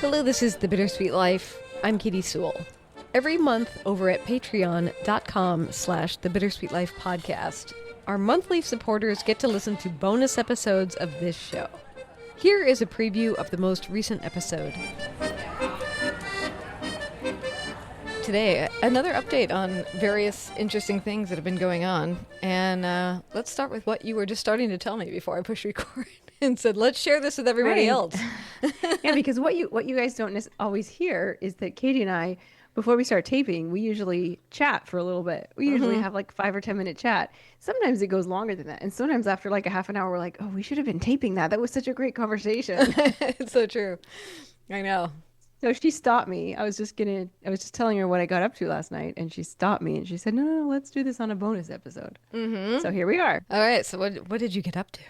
Hello, this is The Bittersweet Life. I'm Katie Sewell. Every month over at patreon.com/The Bittersweet Life podcast, our monthly supporters get to listen to bonus episodes of this show. Here is a preview of the most recent episode. Today, another update on various interesting things that have been going on. And let's start with what you were just starting to tell me before I pushed record and said, let's share this with everybody else. Yeah, because what you guys don't always hear is that Katie and I, before we start taping, we usually chat for a little bit. We usually have like 5 or 10 minute chat. Sometimes it goes longer than that. And sometimes after like a half an hour, we're like, oh, we should have been taping that. That was such a great conversation. It's so true. I know. So she stopped me. I was just telling her what I got up to last night, and she stopped me and she said, no, let's do this on a bonus episode. So here we are. All right. So what did you get up to?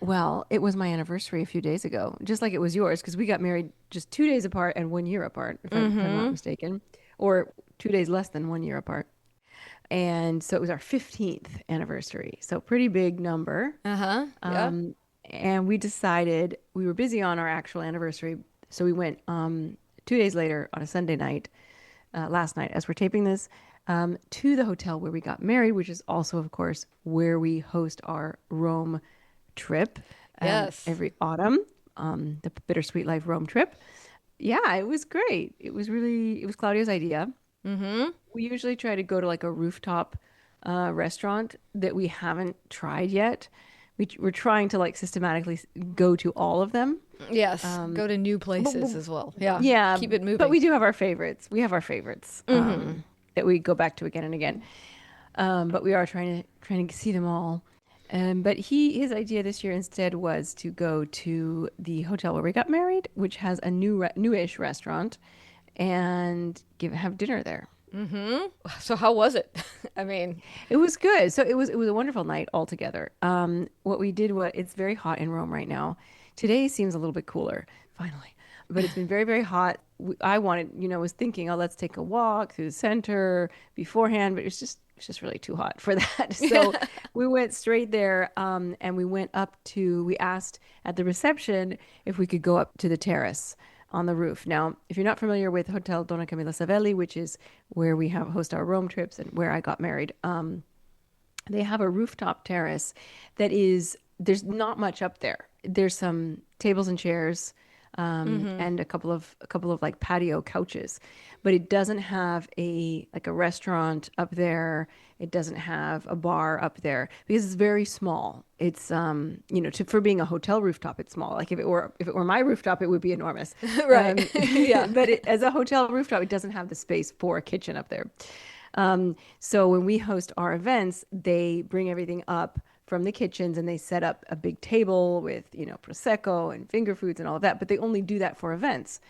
Well, it was my anniversary a few days ago, just like it was yours, because we got married just 2 days apart and 1 year apart, if I'm not mistaken, or 2 days less than 1 year apart. And so it was our 15th anniversary. So pretty big number. Yeah. And we decided we were busy on our actual anniversary. So we went 2 days later on a Sunday night, last night as we're taping this, to the hotel where we got married, which is also, of course, where we host our Rome trip every autumn, the Bittersweet Life Rome trip. Yeah, it was great. It was Claudia's idea. We usually try to go to like a rooftop restaurant that we haven't tried yet. We're trying to like systematically go to all of them. Yes, go to new places as well. Yeah, keep it moving. But we do have our favorites. We have our favorites that we go back to again and again. But we are trying to see them all. But his idea this year instead was to go to the hotel where we got married, which has a newish restaurant, and have dinner there. So how was it? I mean, it was good. So it was a wonderful night altogether. What we did was, it's very hot in Rome right now. Today seems a little bit cooler, finally, but it's been very, very hot. I was thinking, let's take a walk through the center beforehand, but it's just really too hot for that. So we went straight there, and we asked at the reception if we could go up to the terrace on the roof. Now, if you're not familiar with Hotel Donna Camilla Savelli, which is where we host our Rome trips and where I got married, they have a rooftop terrace there's not much up there. There's some tables and chairs, and a couple of like patio couches, but it doesn't have a restaurant up there. It doesn't have a bar up there because it's very small. It's for being a hotel rooftop, it's small. Like if it were my rooftop, it would be enormous. Right. Yeah. But as a hotel rooftop, it doesn't have the space for a kitchen up there. So when we host our events, they bring everything up from the kitchens and they set up a big table with, Prosecco and finger foods and all of that, but they only do that for events.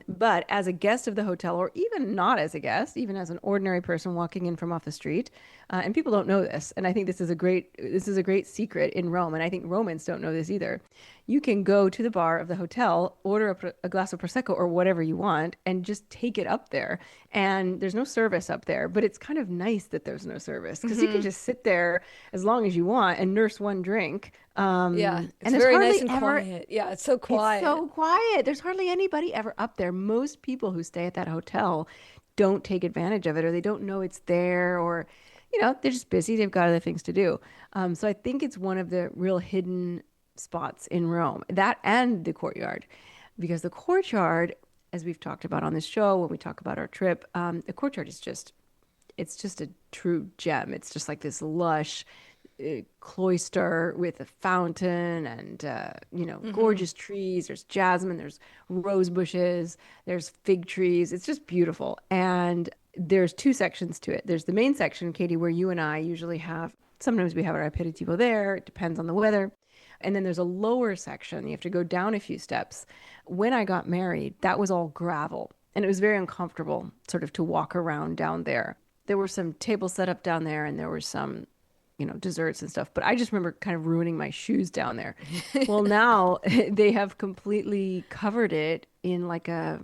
But as a guest of the hotel, or even not as a guest, even as an ordinary person walking in from off the street, and people don't know this, and I think this is a great secret in Rome, and I think Romans don't know this either. You can go to the bar of the hotel, order a glass of Prosecco or whatever you want, and just take it up there. And there's no service up there, but it's kind of nice that there's no service because you can just sit there as long as you want and nurse one drink. It's very nice and quiet. Yeah, it's so quiet. It's so quiet. There's hardly anybody ever up there. Most people who stay at that hotel don't take advantage of it, or they don't know it's there, or they're just busy. They've got other things to do. So I think it's one of the real hidden spots in Rome, that and the courtyard, because the courtyard, as we've talked about on this show when we talk about our trip, the courtyard is just a true gem. It's just like this lush cloister with a fountain and gorgeous trees. There's jasmine, there's rose bushes, there's fig trees. It's just beautiful. And there's 2 sections to it. There's the main section, Katie, where you and I usually sometimes we have our aperitivo there. It depends on the weather. And then there's a lower section. You have to go down a few steps. When I got married, that was all gravel. And it was very uncomfortable sort of to walk around down there. There were some tables set up down there and there were some, desserts and stuff. But I just remember kind of ruining my shoes down there. Well, now they have completely covered it in like a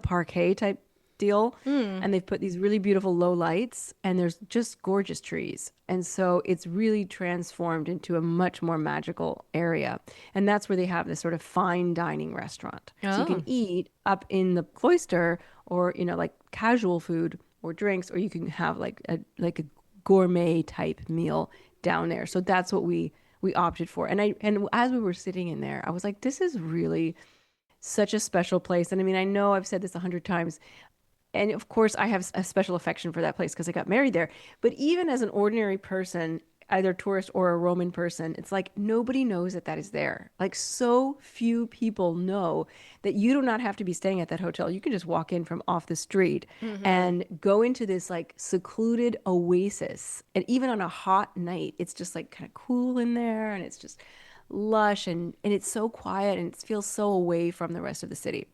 parquet type deal. And they've put these really beautiful low lights, and there's just gorgeous trees. And so it's really transformed into a much more magical area. And that's where they have this sort of fine dining restaurant. So you can eat up in the cloister, or, you know, like casual food or drinks, or you can have like a gourmet type meal down there. So that's what we opted for. And as we were sitting in there, I was like, this is really such a special place. And I mean, I know I've said this 100 times. And of course, I have a special affection for that place because I got married there. But even as an ordinary person, either tourist or a Roman person, it's like nobody knows that that is there. Like, so few people know that you do not have to be staying at that hotel. You can just walk in from off the street and go into this like secluded oasis. And even on a hot night, it's just like kind of cool in there, and it's just lush, and it's so quiet, and it feels so away from the rest of the city,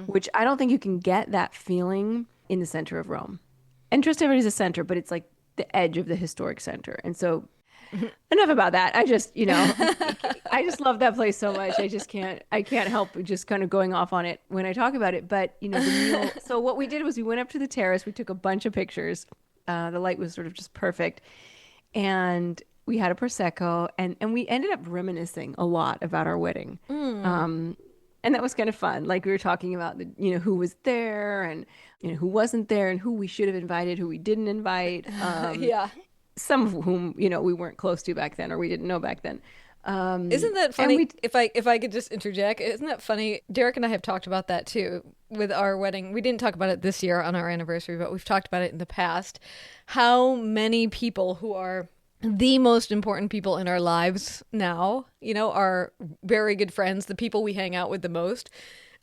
which I don't think you can get that feeling in the center of Rome. And Trastevere is a center, but it's like the edge of the historic center. And so enough about that. I just, you know, I just love that place so much. I can't help just kind of going off on it when I talk about it. But, you know, the meal. So what we did was we went up to the terrace. We took a bunch of pictures. The light was sort of just perfect. And we had a Prosecco, and we ended up reminiscing a lot about our wedding. And that was kind of fun. Like, we were talking about you know, who was there, and, you know, who wasn't there, and who we should have invited, who we didn't invite. Some of whom, you know, we weren't close to back then, or we didn't know back then. Isn't that funny? If I could just interject, isn't that funny? Derek and I have talked about that too with our wedding. We didn't talk about it this year on our anniversary, but we've talked about it in the past. How many people who are the most important people in our lives now, you know, are very good friends, the people we hang out with the most.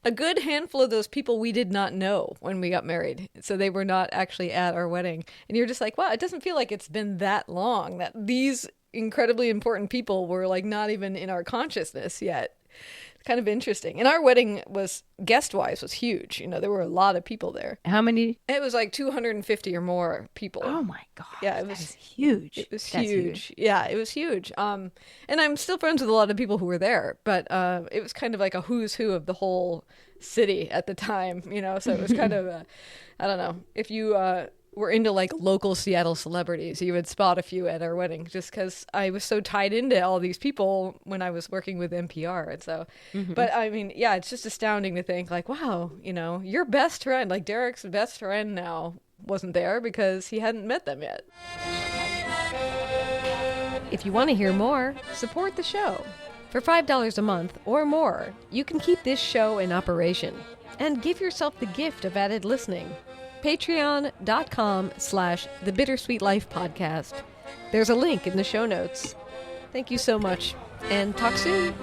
A good handful of those people we did not know when we got married. So they were not actually at our wedding. And you're just like, wow, it doesn't feel like it's been that long that these incredibly important people were like not even in our consciousness yet. It's kind of interesting. And our wedding was, guest-wise, was huge. You know, there were a lot of people there. How many? It was like 250 or more people. Oh my God. Yeah, it was huge. It was huge. Yeah, it was huge. And I'm still friends with a lot of people who were there, but it was kind of like a who's who of the whole city at the time, you know, so it was kind of, I don't know, if you were into like local Seattle celebrities, you would spot a few at our wedding, just because I was so tied into all these people when I was working with NPR. And so, but I mean, yeah, it's just astounding to think like, wow, you know, your best friend, like Derek's best friend now, wasn't there because he hadn't met them yet. If you want to hear more, support the show. For $5 a month or more, you can keep this show in operation and give yourself the gift of added listening. Patreon.com/The Bittersweet Life Podcast. There's a link in the show notes. Thank you so much, and talk soon.